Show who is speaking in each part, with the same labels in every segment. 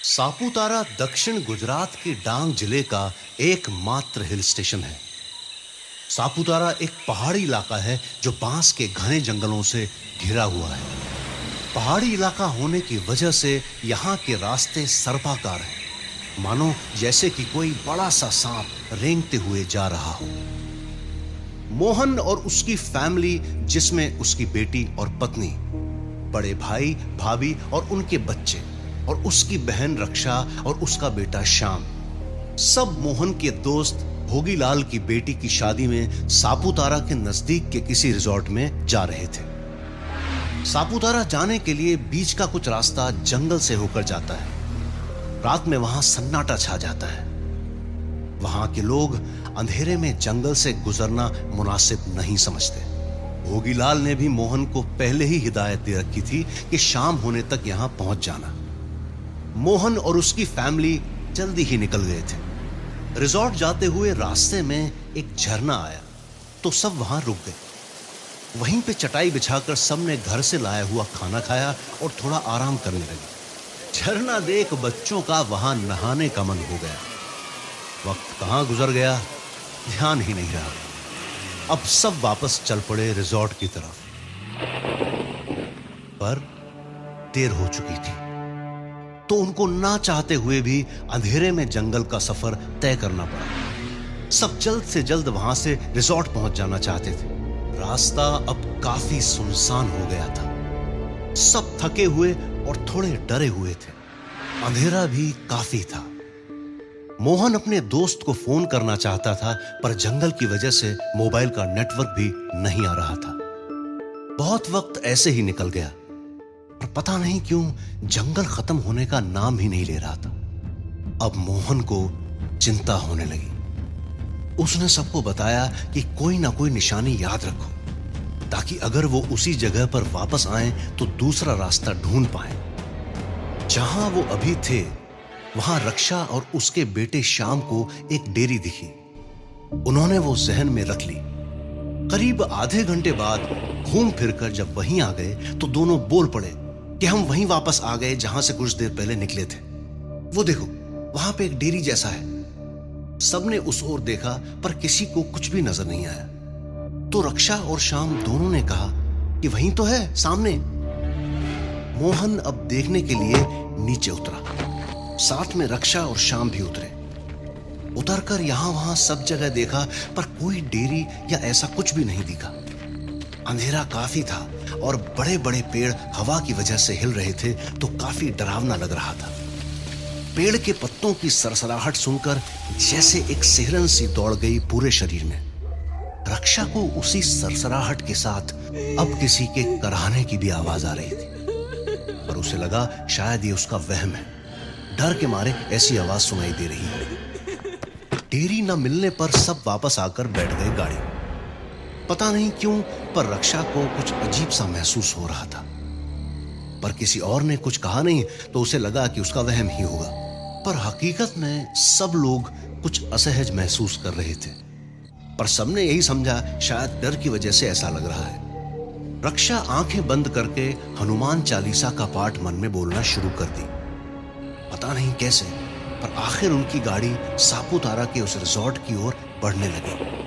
Speaker 1: सापुतारा दक्षिण गुजरात के डांग जिले का एकमात्र हिल स्टेशन है। सापुतारा एक पहाड़ी इलाका है जो बांस के घने जंगलों से घिरा हुआ है। पहाड़ी इलाका होने की वजह से यहाँ के रास्ते सर्पाकार हैं, मानो जैसे कि कोई बड़ा सा सांप रेंगते हुए जा रहा हो। मोहन और उसकी फैमिली, जिसमें उसकी बेटी और पत्नी, बड़े भाई भाभी और उनके बच्चे और उसकी बहन रक्षा और उसका बेटा श्याम, सब मोहन के दोस्त भोगीलाल की बेटी की शादी में सापुतारा के नजदीक के किसी रिजॉर्ट में जा रहे थे। सापुतारा जाने के लिए बीच का कुछ रास्ता जंगल से होकर जाता है। रात में वहां सन्नाटा छा जाता है। वहां के लोग अंधेरे में जंगल से गुजरना मुनासिब नहीं समझते। भोगीलाल ने भी मोहन को पहले ही हिदायत दे रखी थी कि शाम होने तक यहां पहुंच जाना। मोहन और उसकी फैमिली जल्दी ही निकल गए थे। रिजॉर्ट जाते हुए रास्ते में एक झरना आया तो सब वहां रुक गए। वहीं पे चटाई बिछाकर सबने घर से लाया हुआ खाना खाया और थोड़ा आराम करने लगे। झरना देख बच्चों का वहां नहाने का मन हो गया। वक्त कहां गुजर गया ध्यान ही नहीं रहा। अब सब वापस चल पड़े रिजॉर्ट की तरफ, पर देर हो चुकी थी तो उनको ना चाहते हुए भी अंधेरे में जंगल का सफर तय करना पड़ा। सब जल्द से जल्द वहां से रिजॉर्ट पहुंच जाना चाहते थे। रास्ता अब काफी सुनसान हो गया था। सब थके हुए और थोड़े डरे हुए थे। अंधेरा भी काफी था। मोहन अपने दोस्त को फोन करना चाहता था, पर जंगल की वजह से मोबाइल का नेटवर्क भी नहीं आ रहा था। बहुत वक्त ऐसे ही निकल गया, पर पता नहीं क्यों जंगल खत्म होने का नाम ही नहीं ले रहा था। अब मोहन को चिंता होने लगी। उसने सबको बताया कि कोई ना कोई निशानी याद रखो, ताकि अगर वो उसी जगह पर वापस आए तो दूसरा रास्ता ढूंढ पाए। जहां वो अभी थे वहां रक्षा और उसके बेटे श्याम को एक डेयरी दिखी। उन्होंने वो जहन में रख ली। करीब आधे घंटे बाद घूम फिरकर जब वहीं आ गए तो दोनों बोल पड़े कि हम वहीं वापस आ गए जहां से कुछ देर पहले निकले थे। वो देखो, वहां पे एक डेयरी जैसा है। सबने उस ओर देखा पर किसी को कुछ भी नजर नहीं आया। तो रक्षा और श्याम दोनों ने कहा कि वहीं तो है सामने। मोहन अब देखने के लिए नीचे उतरा। साथ में रक्षा और श्याम भी उतरे। उतरकर यहां वहां सब जगह देखा, पर कोई डेयरी या ऐसा कुछ भी नहीं दिखा। अंधेरा काफी था और बड़े बड़े पेड़ हवा की वजह से हिल रहे थे तो काफी डरावना लग रहा था। पेड़ के पत्तों की सरसराहट सुनकर जैसे एक सिहरन सी दौड़ गई पूरे शरीर में। रक्षा को उसी सरसराहट के साथ अब किसी के कराहने की भी आवाज आ रही थी, पर उसे लगा शायद ये उसका वहम है। डर के मारे ऐसी आवाज सुनाई दे रही है। डेयरी न मिलने पर सब वापस आकर बैठ गए गाड़ी। पता नहीं क्यों, पर रक्षा को कुछ अजीब सा महसूस हो रहा था, पर किसी और ने कुछ कहा नहीं तो उसे लगा कि उसका वहम ही होगा। पर हकीकत में सब लोग कुछ असहज महसूस कर रहे थे, पर सबने यही समझा शायद डर की वजह से ऐसा लग रहा है। रक्षा आंखें बंद करके हनुमान चालीसा का पाठ मन में बोलना शुरू कर दी। पता नहीं कैसे, पर आखिर उनकी गाड़ी सापुतारा के उस रिजॉर्ट की ओर बढ़ने लगी।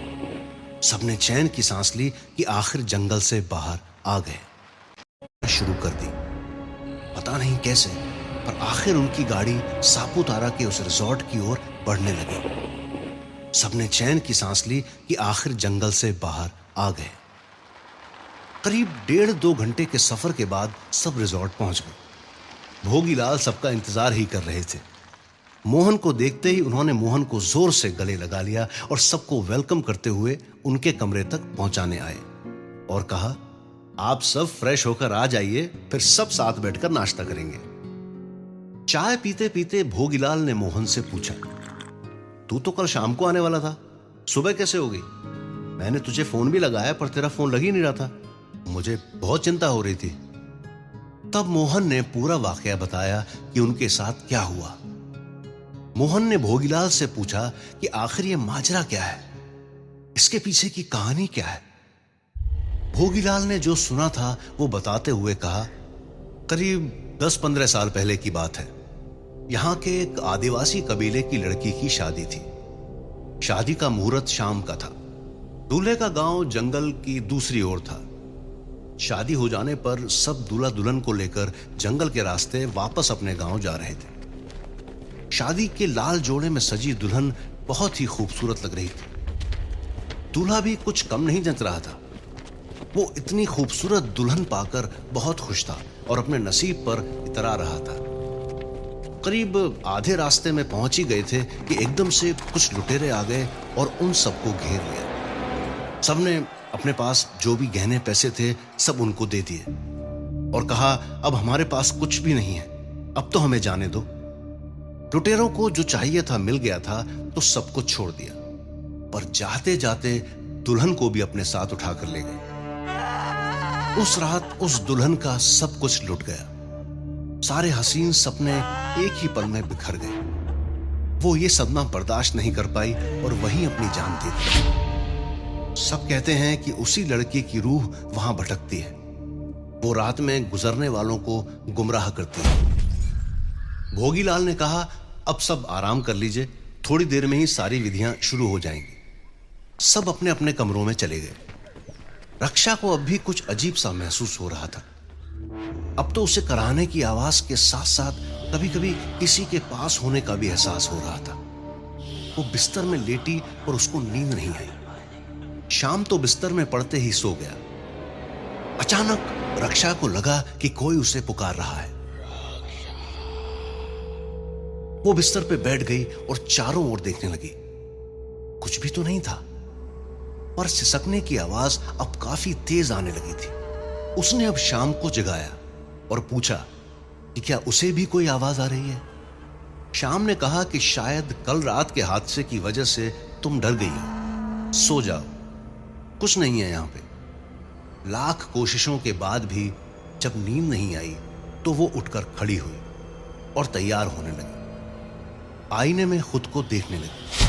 Speaker 1: सबने चैन की सांस ली कि आखिर जंगल से बाहर आ गए। शुरू कर दी। पता नहीं कैसे, पर आखिर उनकी गाड़ी सापुतारा के उस रिजॉर्ट की ओर बढ़ने लगी। सबने चैन की सांस ली कि आखिर जंगल से बाहर आ गए। करीब 1.5-2 घंटे के सफर के बाद सब रिजॉर्ट पहुंच गए। भोगीलाल सबका इंतजार ही कर रहे थे। मोहन को देखते ही उन्होंने मोहन को जोर से गले लगा लिया और सबको वेलकम करते हुए उनके कमरे तक पहुंचाने आए और कहा, आप सब फ्रेश होकर आ जाइए, फिर सब साथ बैठकर नाश्ता करेंगे। चाय पीते पीते भोगीलाल ने मोहन से पूछा, तू तो कल शाम को आने वाला था, सुबह कैसे हो गई? मैंने तुझे फोन भी लगाया पर तेरा फोन लग ही नहीं रहा था। मुझे बहुत चिंता हो रही थी। तब मोहन ने पूरा वाकया बताया कि उनके साथ क्या हुआ। मोहन ने भोगीलाल से पूछा कि आखिर ये माजरा क्या है, इसके पीछे की कहानी क्या है। भोगीलाल ने जो सुना था वो बताते हुए कहा, करीब 10-15 साल पहले की बात है। यहाँ के एक आदिवासी कबीले की लड़की की शादी थी। शादी का मुहूर्त शाम का था। दूल्हे का गांव जंगल की दूसरी ओर था। शादी हो जाने पर सब दूल्हा दुल्हन को लेकर जंगल के रास्ते वापस अपने गांव जा रहे थे। शादी के लाल जोड़े में सजी दुल्हन बहुत ही खूबसूरत लग रही थी। दूल्हा भी कुछ कम नहीं जंच रहा था। वो इतनी खूबसूरत दुल्हन पाकर बहुत खुश था और अपने नसीब पर इतरा रहा था। करीब आधे रास्ते में पहुंच ही गए थे कि एकदम से कुछ लुटेरे आ गए और उन सबको घेर लिया। सबने अपने पास जो भी गहने पैसे थे सब उनको दे दिए और कहा, अब हमारे पास कुछ भी नहीं है, अब तो हमें जाने दो। लुटेरों को जो चाहिए था मिल गया था तो सब कुछ छोड़ दिया, पर जाते जाते दुल्हन को भी अपने साथ उठाकर ले गए। उस रात उस दुल्हन का सब कुछ लुट गया। सारे हसीन सपने एक ही पल में बिखर गए। वो ये सदमा बर्दाश्त नहीं कर पाई और वहीं अपनी जान दे दी। सब कहते हैं कि उसी लड़की की रूह वहां भटकती है। वो रात में गुजरने वालों को गुमराह करती है। भोगीलाल ने कहा, अब सब आराम कर लीजिए, थोड़ी देर में ही सारी विधियां शुरू हो जाएंगी। सब अपने अपने कमरों में चले गए। रक्षा को अब भी कुछ अजीब सा महसूस हो रहा था। अब तो उसे कराहने की आवाज के साथ साथ कभी कभी किसी के पास होने का भी एहसास हो रहा था। वो बिस्तर में लेटी और उसको नींद नहीं आई। शाम तो बिस्तर में पड़ते ही सो गया। अचानक रक्षा को लगा कि कोई उसे पुकार रहा है। वो बिस्तर पे बैठ गई और चारों ओर देखने लगी। कुछ भी तो नहीं था, पर सिसकने की आवाज अब काफी तेज आने लगी थी। उसने अब शाम को जगाया और पूछा कि क्या उसे भी कोई आवाज आ रही है। शाम ने कहा कि शायद कल रात के हादसे की वजह से तुम डर गई हो, सो जाओ, कुछ नहीं है यहां पे। लाख कोशिशों के बाद भी जब नींद नहीं आई तो वो उठकर खड़ी हुई और तैयार होने लगी। आईने में खुद को देखने लगी।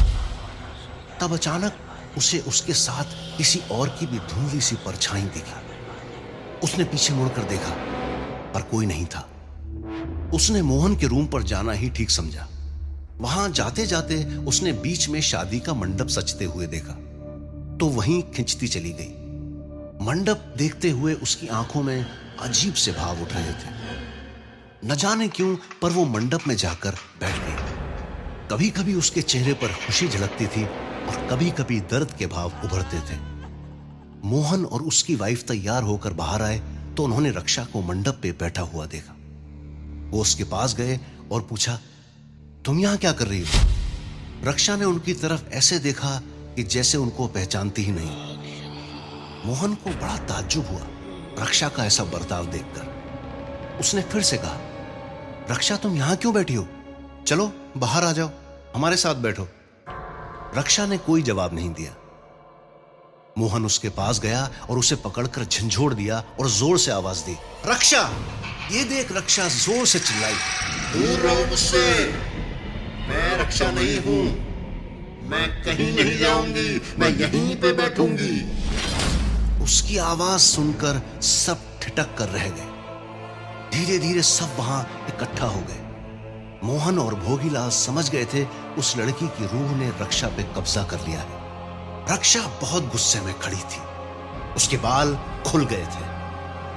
Speaker 1: तब अचानक उसे उसके साथ किसी और की भी धुंधली सी परछाई दिखी। उसने पीछे मुड़कर देखा, पर कोई नहीं था। उसने मोहन के रूम पर जाना ही ठीक समझा। वहां जाते जाते उसने बीच में शादी का मंडप सजते हुए देखा, तो वहीं खिंचती चली गई। मंडप देखते हुए उसकी आंखों में अजीब से भाव उठ रहे थे। न जाने क्यों, पर वो मंडप में जाकर बैठ गई। कभी कभी उसके चेहरे पर खुशी झलकती थी और कभी कभी दर्द के भाव उभरते थे। मोहन और उसकी वाइफ तैयार होकर बाहर आए तो उन्होंने रक्षा को मंडप पे बैठा हुआ देखा। वो उसके पास गए और पूछा, तुम यहां क्या कर रही हो? रक्षा ने उनकी तरफ ऐसे देखा कि जैसे उनको पहचानती ही नहीं। मोहन को बड़ा ताज्जुब हुआ रक्षा का ऐसा बर्ताव देखकर। उसने फिर से कहा, रक्षा तुम यहां क्यों बैठी हो? चलो बाहर आ जाओ, हमारे साथ बैठो। रक्षा ने कोई जवाब नहीं दिया। मोहन उसके पास गया और उसे पकड़कर झंझोड़ दिया और जोर से आवाज दी, रक्षा! ये देख! रक्षा जोर से चिल्लाई,
Speaker 2: दूर रहो मुझसे, मैं रक्षा नहीं हूं, मैं कहीं नहीं जाऊंगी, मैं यहीं पे बैठूंगी।
Speaker 1: उसकी आवाज सुनकर सब ठिठक कर रह गए। धीरे धीरे सब वहां इकट्ठा हो गए। मोहन और भोगीलाल समझ गए थे उस लड़की की रूह ने रक्षा पे कब्जा कर लिया है। रक्षा बहुत गुस्से में खड़ी थी। उसके बाल खुल गए थे।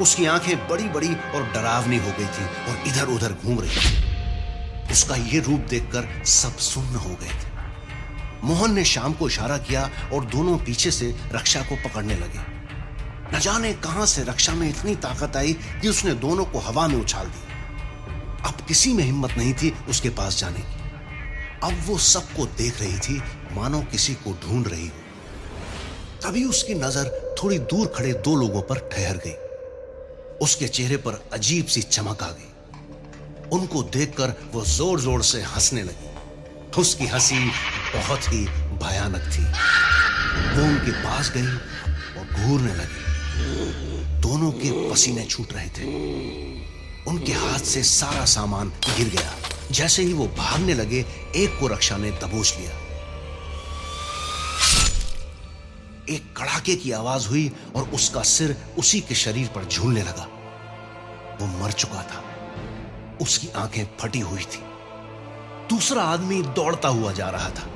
Speaker 1: उसकी आंखें बड़ी बड़ी और डरावनी हो गई थी और इधर उधर घूम रही थी। उसका ये रूप देखकर सब सुन्न हो गए थे। मोहन ने शाम को इशारा किया और दोनों पीछे से रक्षा को पकड़ने लगे। न जाने कहां से रक्षा में इतनी ताकत आई कि उसने दोनों को हवा में उछाल दिया। अब किसी में हिम्मत नहीं थी उसके पास जाने की। अब वो सबको देख रही थी मानो किसी को ढूंढ रही हो। तभी उसकी नजर थोड़ी दूर खड़े दो लोगों पर ठहर गई। उसके चेहरे पर अजीब सी चमक आ गई। उनको देखकर वो जोर जोर से हंसने लगी। उसकी हंसी बहुत ही भयानक थी। वो उनके पास गई और घूरने लगी। दोनों के पसीने छूट रहे थे। उनके हाथ से सारा सामान गिर गया। जैसे ही वो भागने लगे, एक को रक्षा ने दबोच लिया। एक कड़ाके की आवाज हुई और उसका सिर उसी के शरीर पर झूलने लगा। वो मर चुका था। उसकी आंखें फटी हुई थी। दूसरा आदमी दौड़ता हुआ जा रहा था।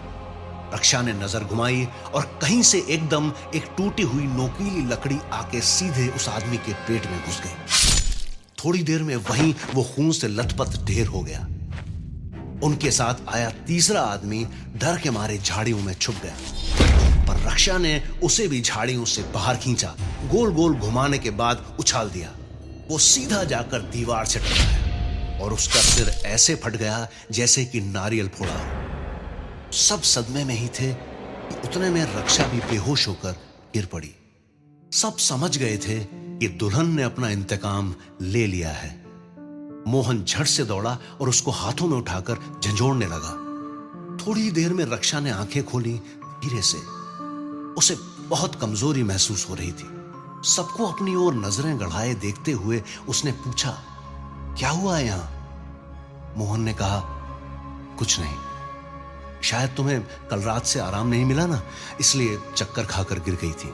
Speaker 1: रक्षा ने नजर घुमाई और कहीं से एकदम एक टूटी हुई नोकीली लकड़ी आके सीधे उस आदमी के पेट में घुस गई। थोड़ी देर में वहीं वो खून से लथपथ ढेर हो गया। उनके साथ आया तीसरा आदमी डर के मारे झाड़ियों में छुप गया, पर रक्षा ने उसे भी झाड़ियों से बाहर खींचा, गोल गोल घुमाने के बाद उछाल दिया। वो सीधा जाकर दीवार से टकराया और उसका सिर ऐसे फट गया जैसे कि नारियल फोड़ा हो। सब सदमे में ही थे कि उतने में रक्षा भी बेहोश होकर गिर पड़ी। सब समझ गए थे कि दुल्हन ने अपना इंतकाम ले लिया है। मोहन झट से दौड़ा और उसको हाथों में उठाकर झंझोड़ने लगा। थोड़ी देर में रक्षा ने आंखें खोली धीरे से। उसे बहुत कमजोरी महसूस हो रही थी। सबको अपनी ओर नजरें गड़ाए देखते हुए उसने पूछा, क्या हुआ है यहां? मोहन ने कहा, कुछ नहीं, शायद तुम्हें कल रात से आराम नहीं मिला ना, इसलिए चक्कर खाकर गिर गई थी।